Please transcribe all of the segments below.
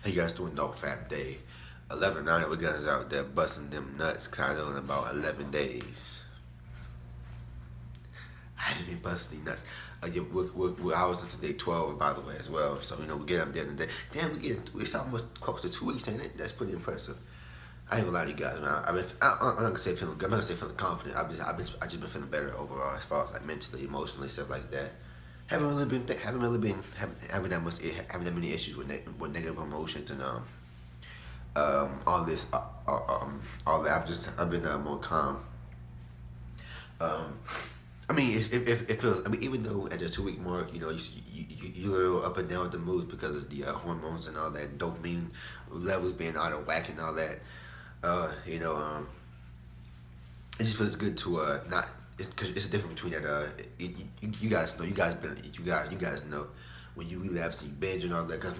Hey guys, doing NoFap Day 11 or 9. We guys out there busting them nuts. Kind of in about 11 days. I haven't been busting these nuts. Yeah, I was into day 12, by the way, as well. So, we get up there today. Damn, we get it's almost close to 2 weeks, ain't it? That's pretty impressive. I ain't gonna lie to you guys, man. I'm not gonna say feeling good. I'm not gonna say feeling confident. I just been feeling better overall, as far as like mentally, emotionally, stuff like that. Haven't really been having that much, having that many issues with negative emotions and all this, all that. I've been more calm. Um, I mean, it feels. I mean, even though at the 2 week mark, you're a little up and down with the moods because of the hormones and all that, dopamine levels being out of whack and all that. Uh, you know, um, it just feels good to not. It's because it's a difference between that. You guys know. You guys know when you relapse and you binge and all that. Because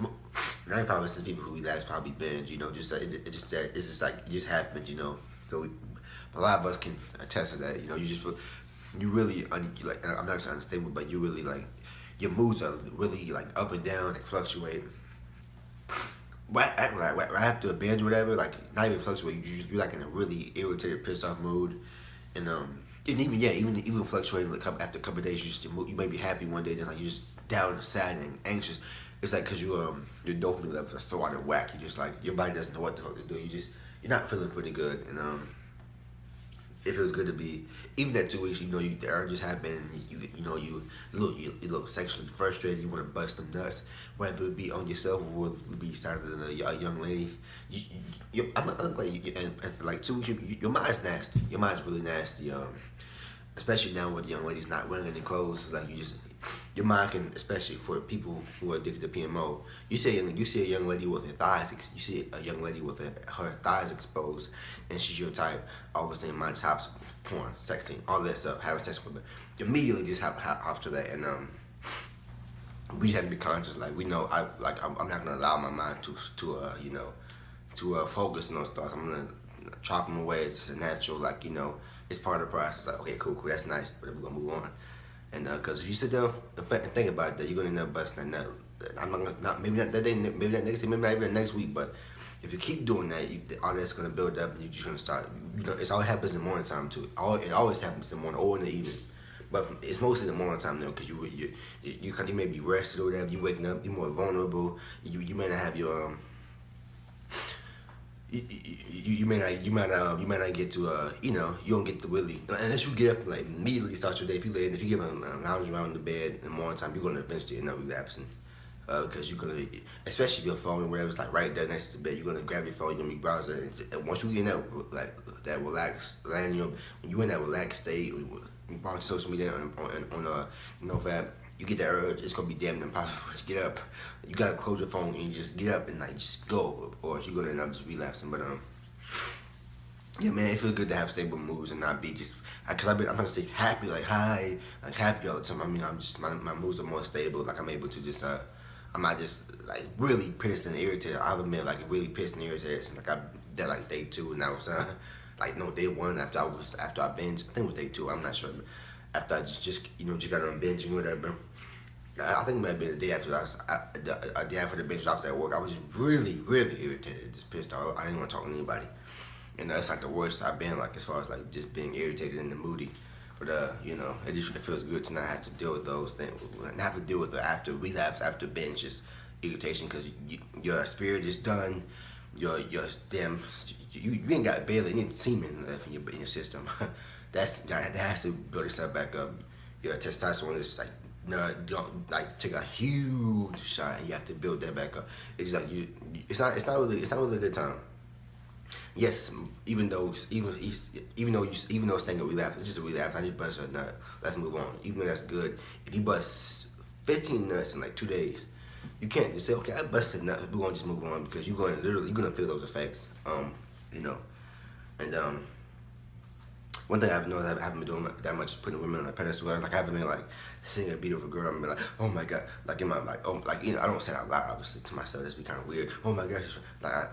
90% of people who relapse probably binge. Just it's just like it just happens. So a lot of us can attest to that. You just feel you really like. I'm not saying unstable, but you really like your moods are really like up and down and fluctuate. Right after a binge or whatever, like not even fluctuate. You're like in a really irritated, pissed off mood, and even fluctuating like after a couple of days, you may be happy one day, then like you're just down, sad, and anxious. It's like because your dopamine levels are so out of whack. You just like your body doesn't know what the fuck to do. You're not feeling pretty good, and it feels good to be even that 2 weeks. The urges happen. You look sexually frustrated. You want to bust some nuts, whether it be on yourself or whether it be side of a young lady. I'm like, and like 2 weeks, your mind's nasty. Your mind's really nasty. Especially now with young ladies not wearing any clothes. It's like your mind can, especially for people who are addicted to PMO. You see a young lady with her thighs. You see a young lady with her thighs exposed, and she's your type. All of a sudden, mind hops, porn, sexing, all that stuff, having sex with her. You immediately just hop to that, and we just have to be conscious. Like we know, I'm not gonna allow my mind to focus on those thoughts. I'm gonna chop them away. It's just a natural, it's part of the process. Like, okay, cool, that's nice, but we're gonna move on. And because if you sit down and think about that, you're gonna end up busting that nut. I'm not maybe not that day, maybe not next day, maybe not even next week. But if you keep doing that, all that's gonna build up, and you're just gonna start. It's all happens in the morning time too. It always happens in the morning or in the evening, but it's mostly the morning time now because you may be rested or whatever. You waking up, you're more vulnerable. You may not have your you may not get to you don't get to really unless you get up and like immediately start your day. If you get up and lounge around the bed in the morning time, you're gonna eventually end up relapsing because you're gonna, especially if your phone or whatever, it's like right there next to the bed. You're gonna grab your phone, you're gonna be browsing, and once you get in that relaxed when you in that relaxed state, you browse social media on NoFap. You get that urge, it's gonna be damn impossible to get up. You gotta close your phone and you just get up and like just go, or you're gonna end up just relapsing. But yeah, man, it feels good to have stable moods and not be just because I'm not gonna say happy like high, like happy all the time. I mean, I'm just my moods are more stable. Like I'm able to just I'm not just like really pissed and irritated. I've been like really pissed and irritated since like I did like day 2, and I was like no day 1 after I binge. I think it was day 2. I'm not sure. After I just got on binging or whatever. I think it might have been the day after the day after the binge. I was at work. I was just really, really irritated, just pissed off. I didn't want to talk to anybody, and that's like the worst I've been like as far as like just being irritated and moody. But it feels good to not have to deal with those things, not have to deal with the after relapse, after binge, just irritation because your spirit is done. Your damn you ain't got barely any semen left in your system. That has to build itself back up. Your testosterone is like. No, don't like take a huge shot and you have to build that back up. It's like it's not really a good time. Yes, even though it's saying a relapse, it's just a relapse. I just bust a nut. Let's move on. Even though that's good, if you bust 15 nuts in like 2 days, you can't just say, okay, I busted nuts. We're gonna just move on because you're gonna feel those effects. And one thing I've noticed I haven't been doing that much is putting women on a pedestal. Like I haven't been like seeing a beautiful girl and be like, oh my god, like in my I don't say it out loud obviously to myself. That's be kind of weird. Oh my gosh, like how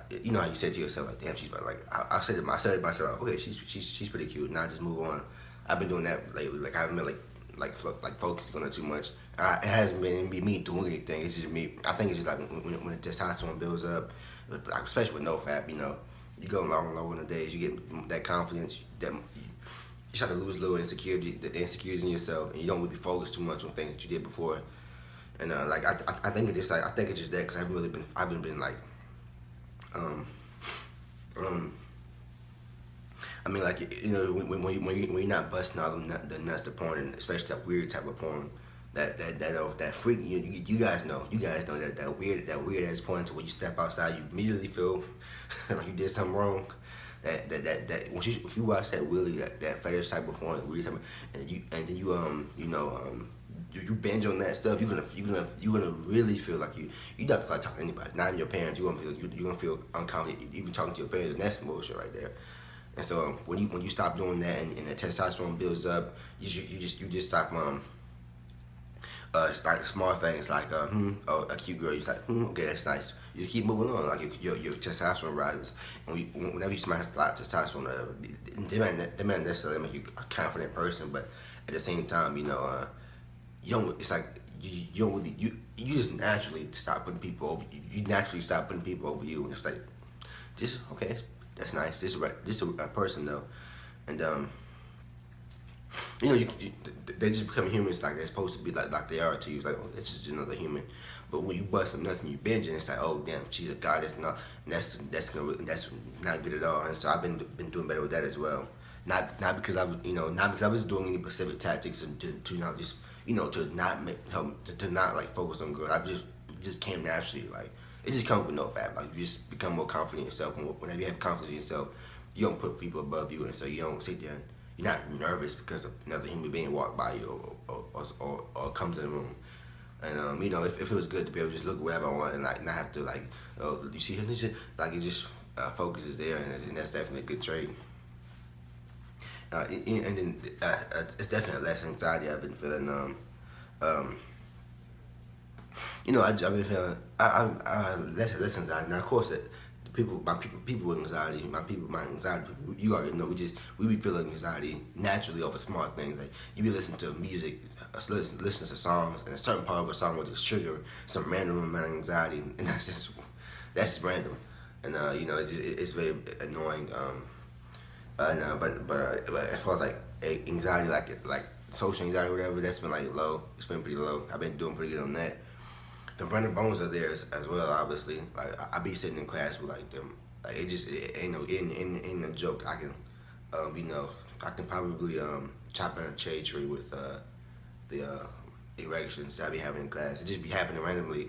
you said to yourself like, damn, she's like I said to myself, okay, she's pretty cute. Now I just move on. I've been doing that lately. Like I haven't been like like focusing on it too much. It hasn't been me doing anything. It's just me. I think it's just like when the testosterone builds up, like especially with NoFap, you go along and lower in the days, you get that confidence, that you start to lose a little insecurity, the insecurities in yourself, and you don't really focus too much on things that you did before. And like I think it's just like I think it's just that because I haven't been like um um I mean, like when you're not busting all the nuts, the porn, and especially that weird type of porn, that freak, you guys know that weird ass porn to when you step outside, you immediately feel like you did something wrong. That once if you watch that really that fetish type of porn, weird type of, and then you binge on that stuff, you're gonna really feel like you don't feel like talking to anybody, not even your parents. You're gonna feel uncomfortable even talking to your parents, and that's bullshit right there. And so when you stop doing that and the testosterone builds up, you just stop it's like small things like oh, a cute girl, you're like okay, that's nice. You just keep moving on, like your testosterone rises, and whenever you smash a lot of testosterone, they might necessarily make you a confident person, but at the same time, you don't. It's like you don't really you just naturally stop putting people over. You naturally stop putting people over you, and it's like just okay. That's nice. This is a person though, and they just become humans like they're supposed to be like they are to you. It's like, oh, it's just another human. But when you bust some nuts and you binging, it's like, oh damn, she's a goddess. Not, and that's not good at all. And so I've been doing better with that as well. Not because not because I was doing any specific tactics and to not just to not to not like focus on girls. I just came naturally. Like it just comes with NoFap. Like you just become more confident in yourself. And whenever you have confidence in yourself, you don't put people above you, and so you don't sit there and you're not nervous because of another human being walk by you or comes in the room. And if it was good to be able to just look wherever I want and like not have to like, oh, you see her, like it just focuses there, and that's definitely a good trait. And then it's definitely less anxiety I've been feeling. I've been feeling less anxiety. Now, of course, people with anxiety, my anxiety, you already know, we be feeling anxiety naturally over small things. Like you be listening to music, listen to songs, and a certain part of a song will just trigger some random amount of anxiety, and that's random, and it's very annoying. No, but as far as like anxiety, like social anxiety, or whatever, that's been like low. It's been pretty low. I've been doing pretty good on that. The random bones are there as well, obviously. Like I be sitting in class with like them. Like it ain't no joke. I can, I can probably chop a shade tree with the erections that I be having in class. It just be happening randomly.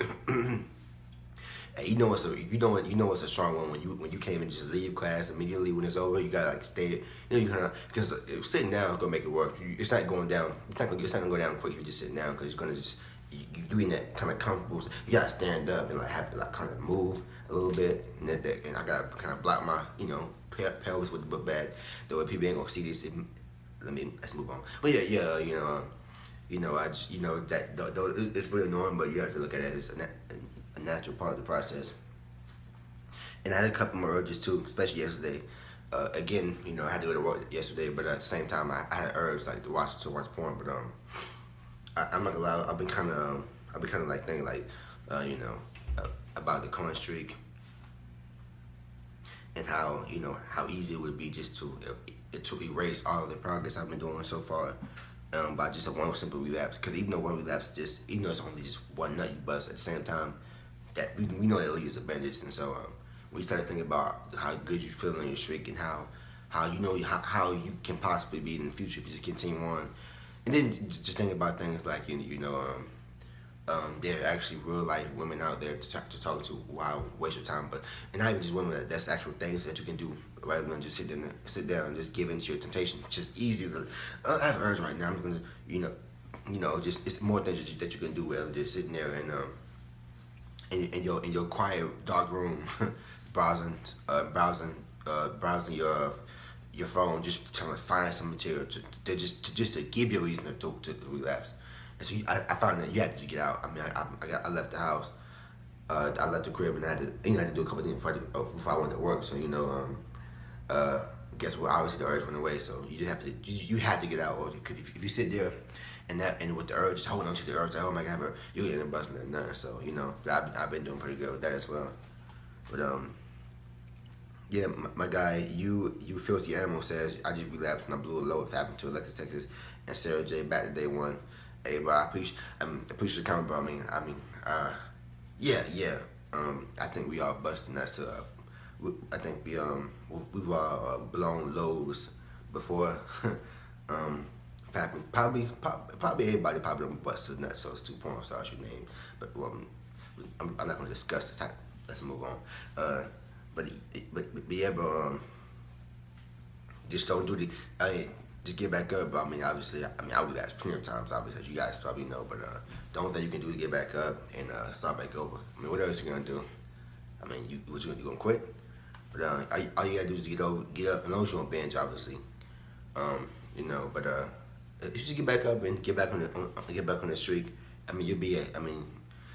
And you know what's a strong one when you can't even just leave class immediately when it's over. You gotta like stay. You kind of because sitting down is gonna make it work. It's not going down. It's not gonna go down quick if you're just sitting down because you're gonna just you in that kind of comfortable. You gotta stand up and like have to like kind of move a little bit, and I gotta kind of block my pelvis with the book bag. The way people ain't gonna see this. Let's move on. But yeah, I just that though it's really annoying, but you have to look at it as a natural part of the process. And I had a couple more urges too, especially yesterday. Again, I had to go to work yesterday, but at the same time, I had urge like to watch porn. But I'm not gonna lie, I've been kind of like thinking like, about the current streak and how how easy it would be just to erase all of the progress I've been doing so far. By just a one simple relapse, because even though one relapse even though it's only just one nut you bust, at the same time, that we know that leads to bandage, and so when you start thinking about how good you feel in your streak and how you can possibly be in the future if you just continue on, and then just think about things like there are actually real life women out there to talk to. Wow, waste your time, and not even just women. That's actual things that you can do rather than just sit down and just give into your temptation. It's just easy to. I have urge right now. I'm gonna just it's more things that you can do rather than just sitting there and in your quiet dark room, browsing your phone, just trying to find some material to give you a reason to relapse. And so I found that you have to just get out. I mean, I left the house, I left the crib, and I had to do a couple things before I went to work. So guess what? Obviously the urge went away. So you just have to get out. Or if you sit there and with the urge, just holding on to the urge, like, oh my god, bro, you end up busting that nut. So I've been doing pretty good with that as well. But yeah, my guy, you filthy animal says I just relapsed when I blew a load happened to Alexis, Texas, and Sarah J back to day one. Hey, bro, I appreciate the comment, bro. Yeah. I think we all busting that to. I think we've all blown lows before. Probably everybody probably done busted nuts. So it's 2 porn stars you name, but I'm not gonna discuss this. Let's move on. But yeah, bro. Just don't do the. I mean, just get back up. But obviously, I relapsed plenty of times. Obviously, as you guys probably know. But the only thing you can do is get back up and start back over. What else you gonna do? You gonna quit? But all you gotta do is get up. As long as you don't binge, obviously. But if you just get back up and get back on the streak, you'll be.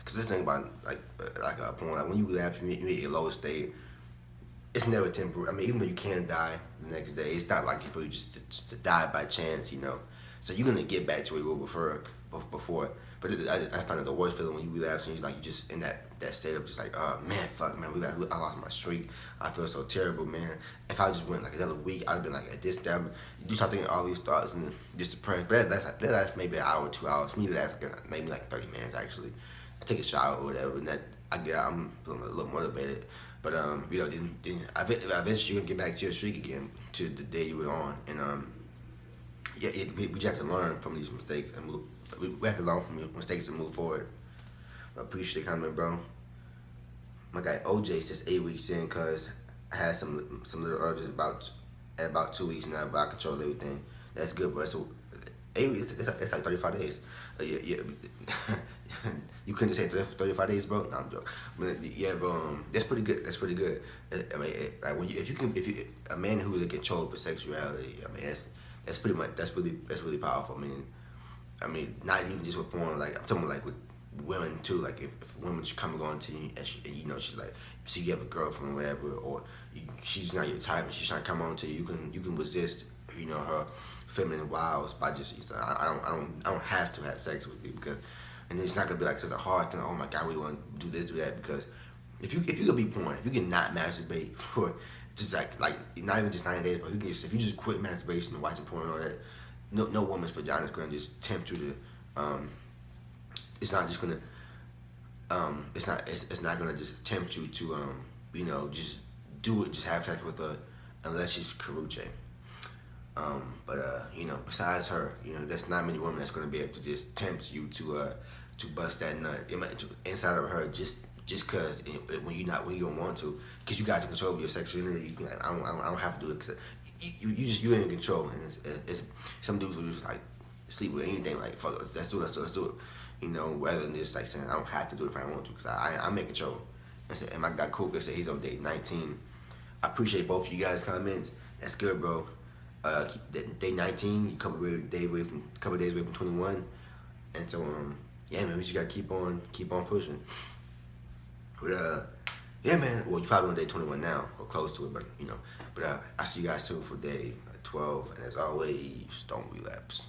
Cause this thing about like a porn, like when you relapse, you hit your lowest state. It's never temporary. Even though you can die the next day, it's not like for you just to die by chance, So you're gonna get back to where you were before. But I find it the worst feeling when you relapse and you just in that state of just like, oh man, fuck, man, I lost my streak. I feel so terrible, man. If I just went like another week, I'd been like at this time. You start thinking all these thoughts and just depressed. But that lasts maybe an hour, 2 hours. For me, that lasts maybe like 30 minutes actually. I take a shower or whatever, and I get out, I'm feeling a little motivated. But then eventually you gonna get back to your streak again, to the day you were on, and we just have to learn from these mistakes and move. We have to learn from mistakes and move forward. I appreciate the comment, bro. My guy OJ says 8 weeks in, cause I had some little urges at about 2 weeks now, but I control everything. That's good, bro. So 8 weeks, it's like 35 days. Yeah. You couldn't say 35 days, bro. No, I'm joking. But yeah, bro, that's pretty good. That's pretty good. Like if a man who's in control of his sexuality, that's really powerful. Not even just with porn. Like I'm talking about like with women too. Like if women come and go into you and she's like, so you have a girlfriend or whatever, or she's not your type and she's trying to come on to you, you can resist, her feminine wiles by just I don't have to have sex with you because. And it's not gonna be like such a hard thing. Oh my God, we want to do this, do that. Because if you could be porn, if you can not masturbate for just like not even just 90 days, but if you just quit masturbation and watching porn and all that, no woman's vagina is gonna just tempt you to. It's not just gonna. It's not gonna just tempt you to just do it, just have sex with her, unless she's Karuche. Besides her, there's not many women that's gonna be able to just tempt you to bust that nut inside of her just cause when you don't want to, cause you got to control your sexuality. I don't have to do it cause you're in control, and it's some dudes who just like sleep with anything, like fuck, let's do it, rather than just like saying I don't have to do it if I don't want to, cause I'm in control. And my guy Cooper said he's on day 19. I appreciate both of you guys' comments. That's good, bro. Day 19, a couple days away from 21, and so yeah, man, we just gotta keep on pushing. But yeah, man. Well, you're probably on day 21 now, or close to it, but I see you guys soon for day 12, and as always, don't relapse.